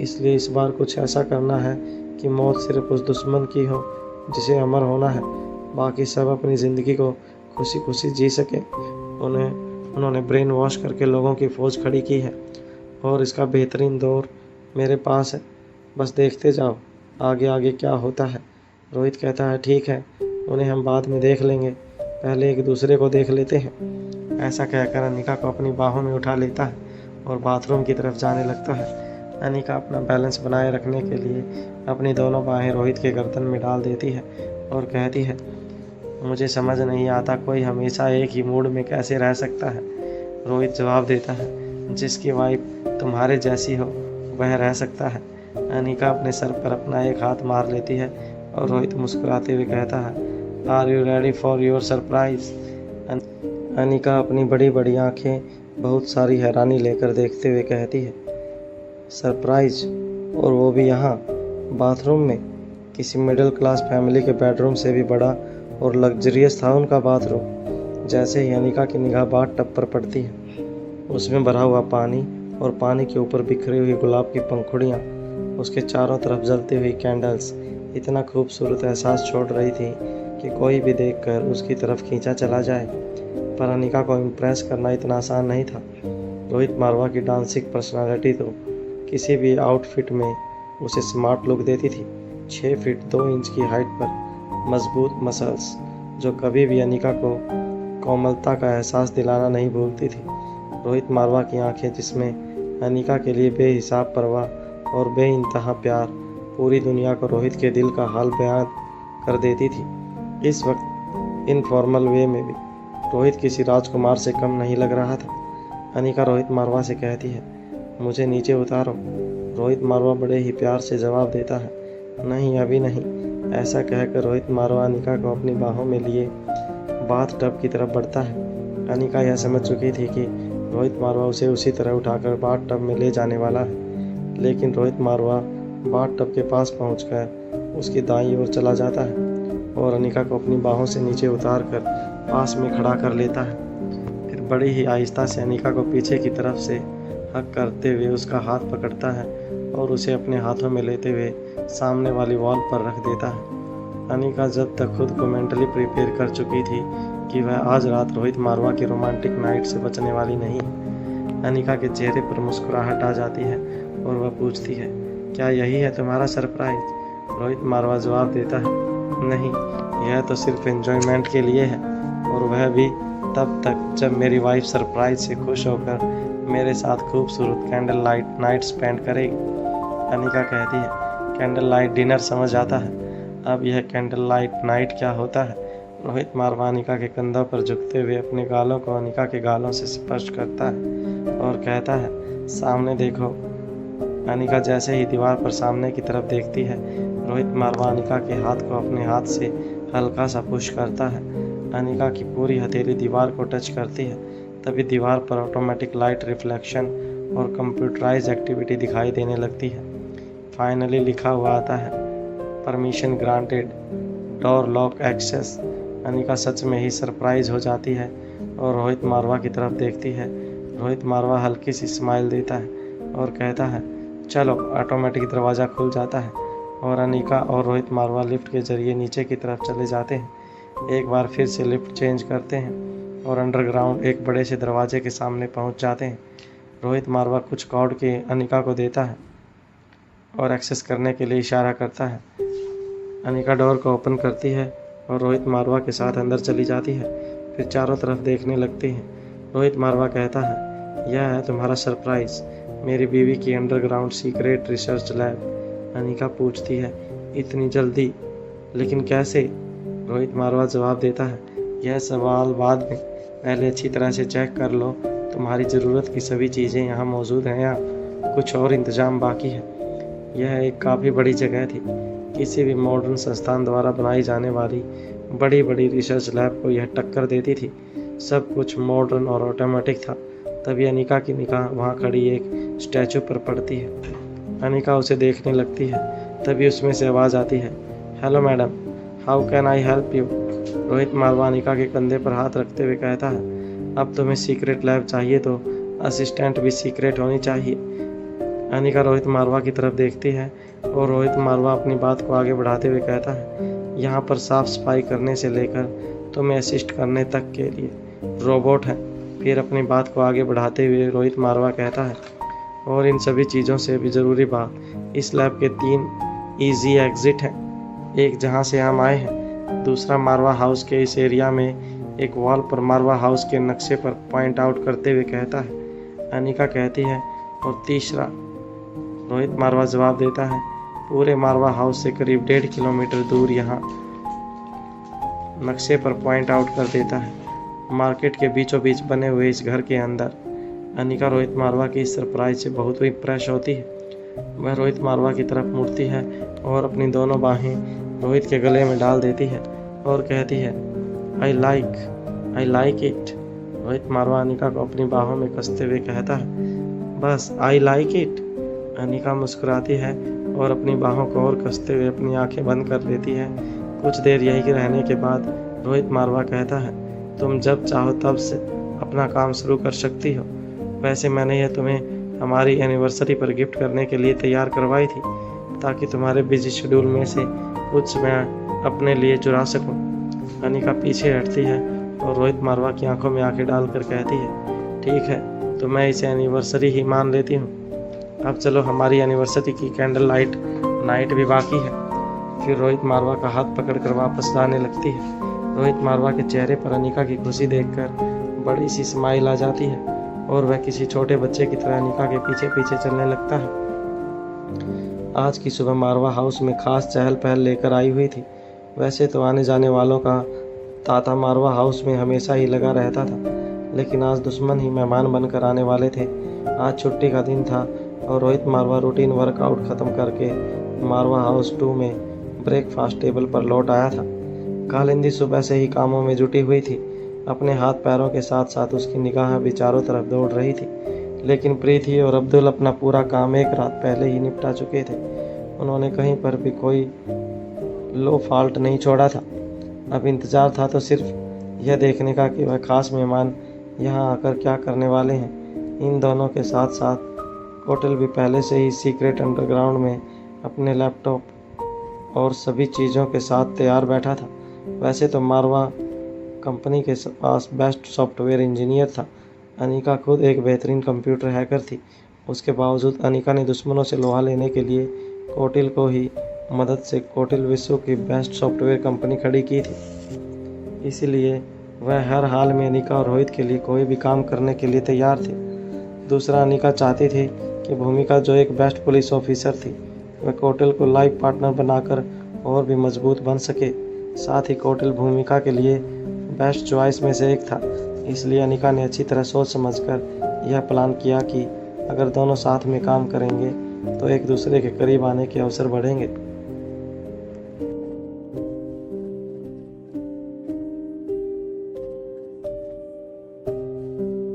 इसलिए इस बार कुछ ऐसा करना है कि मौत सिर्फ उस दुश्मन की हो जिसे अमर होना है, बाकी सब अपनी ज़िंदगी को खुशी खुशी जी सके। उन्होंने ब्रेन वॉश करके लोगों की फ़ौज खड़ी की है और इसका बेहतरीन दौर मेरे पास है, बस देखते जाओ आगे आगे क्या होता है। रोहित कहता है, ठीक है, उन्हें हम बाद में देख लेंगे, पहले एक दूसरे को देख लेते हैं। ऐसा कहकर अनीका को अपनी बाहों में उठा लेता है और बाथरूम की तरफ जाने लगता है। अनिका अपना बैलेंस बनाए रखने के लिए अपनी दोनों बाहें रोहित के गर्दन में डाल देती है और कहती है, मुझे समझ नहीं आता कोई हमेशा एक ही मूड में कैसे रह सकता है। रोहित जवाब देता है, जिसकी वाइफ तुम्हारे जैसी हो वह रह सकता है। अनिका अपने सर पर अपना एक हाथ मार लेती है और रोहित मुस्कुराते हुए कहता है, are you ready for your surprise. Anika अपनी बड़ी बड़ी आंखें बहुत सारी हैरानी लेकर देखते हुए कहती है, सरप्राइज, और वो भी यहाँ बाथरूम में? किसी मिडिल क्लास फैमिली के बेडरूम से भी बड़ा और लग्जरियस था उनका बाथरूम। जैसे ही अनिका की निगाह बाथ टब पर पड़ती है, उसमें भरा हुआ पानी और पानी के ऊपर बिखरी हुई गुलाब की पंखुड़ियाँ, उसके चारों तरफ जलती हुई कैंडल्स इतना खूबसूरत एहसास छोड़ रही थी कि कोई भी देखकर उसकी तरफ खींचा चला जाए। पर अनिका को इम्प्रेस करना इतना आसान नहीं था। रोहित मारवा की डांसिंग पर्सनालिटी तो किसी भी आउटफिट में उसे स्मार्ट लुक देती थी। 6 फीट 2 इंच की हाइट पर मजबूत मसल्स जो कभी भी अनिका को कोमलता का एहसास दिलाना नहीं भूलती थी। रोहित मारवा की आंखें, जिसमें अनिका के लिए बेहिसाब परवाह और बेइंतहा प्यार, पूरी दुनिया को रोहित के दिल का हाल बयान कर देती थी। इस वक्त इनफॉर्मल वे में भी रोहित किसी राजकुमार से कम नहीं लग रहा था। अनिका रोहित मारवा से कहती है, मुझे नीचे उतारो। रोहित मारवा बड़े ही प्यार से जवाब देता है, नहीं अभी नहीं। ऐसा कहकर रोहित मारवा अनिका को अपनी बाहों में लिए बाथ टब की तरफ बढ़ता है। अनिका यह समझ चुकी थी कि रोहित मारवा उसे उसी तरह उठाकर बाथ टब में ले जाने वाला है, लेकिन रोहित मारवा बाथ टब के पास पहुंचकर उसकी दाईं ओर चला जाता है और अनिका को अपनी बाहों से नीचे उतार कर पास में खड़ा कर लेता है। फिर बड़ी ही आहिस्ता से अनिका को पीछे की तरफ से हक करते हुए उसका हाथ पकड़ता है और उसे अपने हाथों में लेते हुए सामने वाली वॉल पर रख देता है। अनिका जब तक खुद को मेंटली प्रिपेयर कर चुकी थी कि वह आज रात रोहित मारवा की रोमांटिक नाइट से बचने वाली नहीं। अनिका के चेहरे पर मुस्कुराहट आ जाती है और वह पूछती है, क्या यही है तुम्हारा सरप्राइज? रोहित मारवा जवाब देता है, नहीं, यह तो सिर्फ एंजॉयमेंट के लिए है, और वह भी तब तक जब मेरी वाइफ सरप्राइज से खुश होकर मेरे साथ खूबसूरत कैंडल लाइट नाइट स्पेंड करेगी। अनिका कहती है, कैंडल लाइट डिनर समझ आता है, अब यह कैंडल लाइट नाइट क्या होता है? रोहित मारवा अनिका के कंधों पर झुकते हुए अपने गालों को अनिका के गालों से स्पर्श करता है और कहता है, सामने देखो। अनिका जैसे ही दीवार पर सामने की तरफ देखती है, रोहित मारवा अनिका के हाथ को अपने हाथ से हल्का सा पुश करता है। अनिका की पूरी हथेली दीवार को टच करती है। तभी दीवार पर ऑटोमेटिक लाइट रिफ्लेक्शन और कंप्यूटराइज एक्टिविटी दिखाई देने लगती है। फाइनली लिखा हुआ आता है, permission granted, door lock access. Anika सच में ही सरप्राइज हो जाती है और रोहित मारवा की तरफ देखती है। रोहित मारवा हल्की सी स्माइल देता है और कहता है, चलो। ऑटोमेटिक दरवाज़ा खुल जाता है और अनिका और रोहित मारवा लिफ्ट के जरिए नीचे की तरफ चले जाते हैं। एक बार फिर से लिफ्ट चेंज करते हैं और अंडरग्राउंड एक बड़े से दरवाजे के सामने पहुंच जाते हैं। रोहित मारवा कुछ कोड के अनिका को देता है और एक्सेस करने के लिए इशारा करता है। अनिका डोर को ओपन करती है और रोहित मारवा के साथ अंदर चली जाती है। फिर चारों तरफ देखने लगती है। रोहित मारवा कहता है, यह है तुम्हारा सरप्राइज, मेरी बीवी की underground secret research lab. Anika पूछती है, इतनी जल्दी, लेकिन कैसे? रोहित मारवा जवाब देता है, यह सवाल बाद में, पहले अच्छी तरह से चेक कर लो। तुम्हारी ज़रूरत की सभी चीज़ें यहाँ मौजूद हैं या कुछ और इंतज़ाम बाकी है? यह एक काफ़ी बड़ी जगह थी। किसी भी मॉडर्न संस्थान द्वारा बनाई जाने वाली बड़ी बड़ी रिसर्च लैब को यह टक्कर देती थी। सब कुछ मॉडर्न और ऑटोमेटिक था। तभी अनिका की निगाह वहाँ खड़ी एक स्टैचू पर पड़ती है। अनिका उसे देखने लगती है। तभी उसमें से आवाज़ आती है, hello madam, how can I help you? Rohit Marwa Anika के कंधे पर हाथ रखते हुए कहता है, अब तुम्हें सीक्रेट लैब चाहिए तो असिस्टेंट भी सीक्रेट होनी चाहिए। अनिका रोहित मारवा की तरफ देखती है और रोहित मारवा अपनी बात को आगे बढ़ाते हुए कहता है, यहाँ पर साफ सफाई करने से लेकर तुम्हें असिस्ट करने तक के लिए रोबोट हैं। फिर अपनी बात को आगे बढ़ाते हुए रोहित मारवा कहता है, और इन सभी चीज़ों से भी ज़रूरी बात, इस लैब के 3 ईजी एग्जिट हैं। एक जहाँ से हम आए हैं, दूसरा मारवा हाउस के इस एरिया में एक वॉल पर मारवा हाउस के नक्शे पर पॉइंट आउट करते हुए कहता है। अनिका कहती है, और तीसरा रोहित मारवा जवाब देता है, पूरे मारवा हाउस से करीब 1.5 किलोमीटर दूर। यहाँ नक्शे पर पॉइंट आउट कर देता है। मार्केट के बीचों बीच बने हुए इस घर के अंदर अनिका रोहित मारवा की इस सरप्राइज से बहुत ही इम्प्रेस होती है। वह रोहित मारवा की तरफ मुड़ती है और अपनी दोनों बाहें रोहित के गले में डाल देती है और कहती है, I like it. Rohit Marwa Anika को अपनी बाहों में कसते हुए कहता है, बस आई लाइक इट। अनिका मुस्कुराती है और अपनी बाहों को और कसते हुए अपनी आंखें बंद कर लेती है। कुछ देर यही रहने के बाद रोहित मारवा कहता है, तुम जब चाहो तब से अपना काम शुरू कर सकती हो। वैसे मैंने यह तुम्हें हमारी एनिवर्सरी पर गिफ्ट करने के लिए तैयार करवाई थी, ताकि तुम्हारे बिजी शेड्यूल में से कुछ मैं अपने लिए चुरा सकूं। अनिका पीछे हटती है और रोहित मारवा की आंखों में आंखें डालकर कहती है, ठीक है, तो मैं इसे एनिवर्सरी ही मान लेती हूँ। अब चलो, हमारी एनिवर्सरी की कैंडल लाइट नाइट भी बाकी है। फिर रोहित मारवा का हाथ पकड़कर वापस लाने लगती है। रोहित मारवा के चेहरे पर अनिका की खुशी देखकर बड़ी सी स्माइल आ जाती है और वह किसी छोटे बच्चे की तरह अनिका के पीछे पीछे चलने लगता है। आज की सुबह मारवा हाउस में खास चहल पहल लेकर आई हुई थी। वैसे तो आने जाने वालों का तांता मारवा हाउस में हमेशा ही लगा रहता था, लेकिन आज दुश्मन ही मेहमान बनकर आने वाले थे। आज छुट्टी का दिन था और रोहित मारवा रूटीन वर्कआउट ख़त्म करके मारवा हाउस 2 में ब्रेकफास्ट टेबल पर लौट आया था। कालिंदी सुबह से ही कामों में जुटी हुई थी। अपने हाथ पैरों के साथ साथ उसकी निगाह भी चारों तरफ दौड़ रही थी, लेकिन प्रीति और अब्दुल अपना पूरा काम एक रात पहले ही निपटा चुके थे। उन्होंने कहीं पर भी कोई लो फॉल्ट नहीं छोड़ा था। अब इंतज़ार था तो सिर्फ यह देखने का कि वह खास मेहमान यहाँ आकर क्या करने वाले हैं। इन दोनों के साथ साथ होटल भी पहले से ही सीक्रेट अंडरग्राउंड में अपने लैपटॉप और सभी चीज़ों के साथ तैयार बैठा था। वैसे तो मारवा कंपनी के पास बेस्ट सॉफ्टवेयर इंजीनियर था। अनिका खुद एक बेहतरीन कंप्यूटर हैकर थी। उसके बावजूद अनिका ने दुश्मनों से लोहा लेने के लिए कोटिल को ही मदद से कोटिल विश्व की बेस्ट सॉफ्टवेयर कंपनी खड़ी की थी। इसीलिए वह हर हाल में अनिका और रोहित के लिए कोई भी काम करने के लिए तैयार थी। दूसरा, अनिका चाहती थी कि भूमिका जो एक बेस्ट पुलिस ऑफिसर थी, वह कोटिल को लाइफ पार्टनर बनाकर और भी मजबूत बन सके। साथ ही कोटिल भूमिका के लिए बेस्ट चॉइस में से एक था। इसलिए अनिका ने अच्छी तरह सोच समझकर यह प्लान किया कि अगर दोनों साथ में काम करेंगे तो एक दूसरे के करीब आने के अवसर बढ़ेंगे।